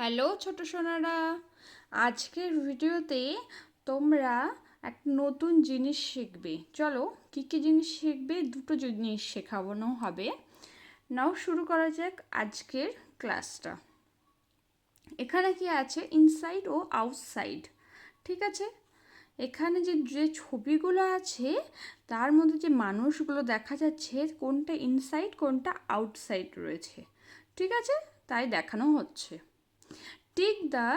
Hello ছোট সোনারা, আজকের ভিডিওতে তোমরা এক নতুন জিনিস শিখবে। চলো কী কী জিনিস শিখবে, দুটো জিনিস শেখানো হবে। নাও শুরু করা যাক আজকের ক্লাসটা। এখানে কি আছে, ইনসাইড ও আউটসাইড। ঠিক আছে, এখানে যে যে ছবিগুলো আছে তার মধ্যে যে মানুষগুলো দেখা যাচ্ছে, কোনটা ইনসাইড কোনটা আউটসাইড রয়েছে। ঠিক আছে, তাই দেখানো হচ্ছে। Take the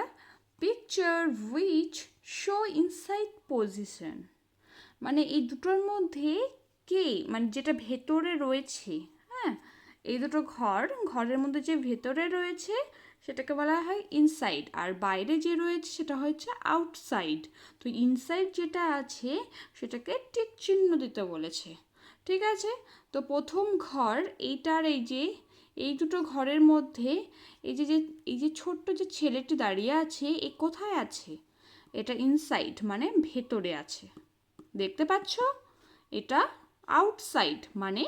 picture which show inside position. মানে এই দুটোর মধ্যে কে, মানে যেটা ভেতরে রয়েছে, হ্যাঁ, এই দুটো ঘরের মধ্যে যে ভেতরে রয়েছে সেটাকে বলা হয় ইনসাইড, আর বাইরে যে রয়েছে সেটা হচ্ছে আউটসাইড। তো ইনসাইড যেটা আছে সেটাকে টিক চিহ্ন দিতে বলেছে। ঠিক আছে, তো প্রথম ঘর এইটার এই দুটো ঘরের মধ্যে এই যে ছোট্ট যে ছেলেটি দাঁড়িয়ে আছে, এ কোথায় আছে? এটা ইনসাইড মানে ভেতরে আছে। দেখতে পাচ্ছ? এটা আউটসাইড মানে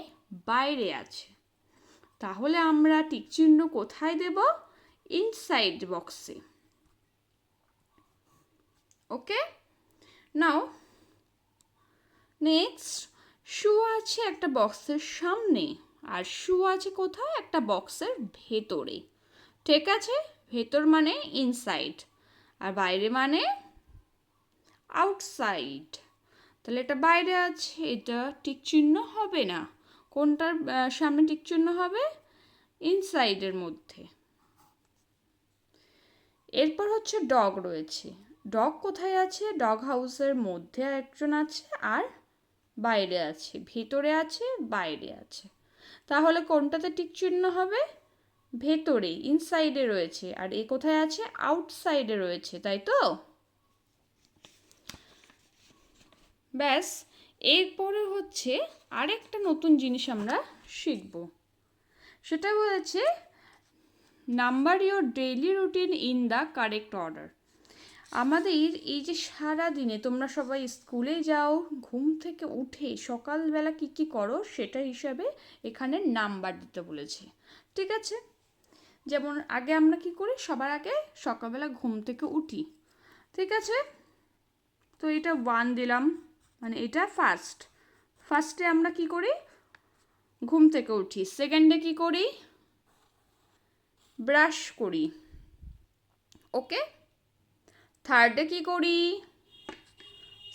বাইরে আছে। তাহলে আমরা টিক চিহ্ন কোথায় দেব? ইনসাইড বক্সে। ওকে, নাও নেক্সট, শু আছে একটা বক্সের সামনে, আর শু আছে কোথায়? একটা বক্সের ভেতরে। ঠিক আছে, ভেতর মানে ইনসাইড আর বাইরে মানে আউটসাইড। তাহলে এটা বাইরে আছে, এটা টিক চিহ্ন হবে না। কোনটার সামনে টিক চিহ্ন হবে? ইনসাইডের মধ্যে। এরপর হচ্ছে ডগ রয়েছে। ডগ কোথায় আছে? ডগ হাউসের মধ্যে একজন আছে আর বাইরে আছে, ভেতরে আছে বাইরে আছে। তাহলে কোনটাতে টিক চিহ্ন হবে? ভেতরে ইনসাইডে রয়েছে, আর এ কোথায় আছে? আউটসাইডে রয়েছে, তাই তো? ব্যাস, এরপরে হচ্ছে আরেকটা নতুন জিনিস আমরা শিখব। সেটা হচ্ছে number your daily routine in the correct order. আমাদের এই যে সারা দিনে তোমরা সবাই স্কুলে যাও, ঘুম থেকে উঠে সকালবেলা কি কি করো সেটা হিসাবে এখানে নাম্বার দিতে বলেছে। ঠিক আছে, যেমন আগে আমরা কি করি, সবার আগে সকালবেলা ঘুম থেকে উঠি। ঠিক আছে, তো এটা 1 দিলাম, মানে এটা ফার্স্টে আমরা কি করি? ঘুম থেকে উঠি। সেকেন্ডে কি করি? ব্রাশ করি। ওকে, থার্ডে কি করি?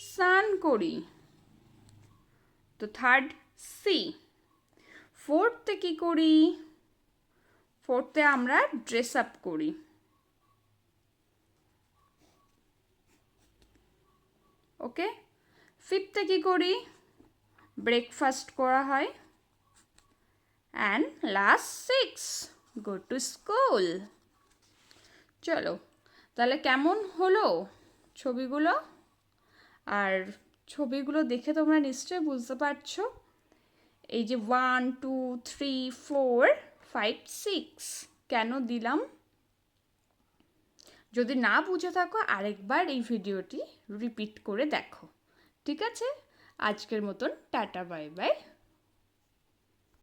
স্নান করি, তো থার্ড সি। ফোর্থে কি করি? ফোর্থে আমরা ড্রেস আপ করি। ওকে, ফিফথে কি করি? ব্রেকফাস্ট করা হয়। And last 6, go to school. চলো, তাহলে কেমন হলো ছবিগুলো? আর ছবিগুলো দেখে তোমরা নিশ্চয়ই বুঝতে পারছো এই যে 1 2 3 4 5 6 কেন দিলাম। যদি না বুঝে থাকো আরেকবার এই ভিডিওটি রিপিট করে দেখো। ঠিক আছে, আজকের মতন টাটা বাই বাই।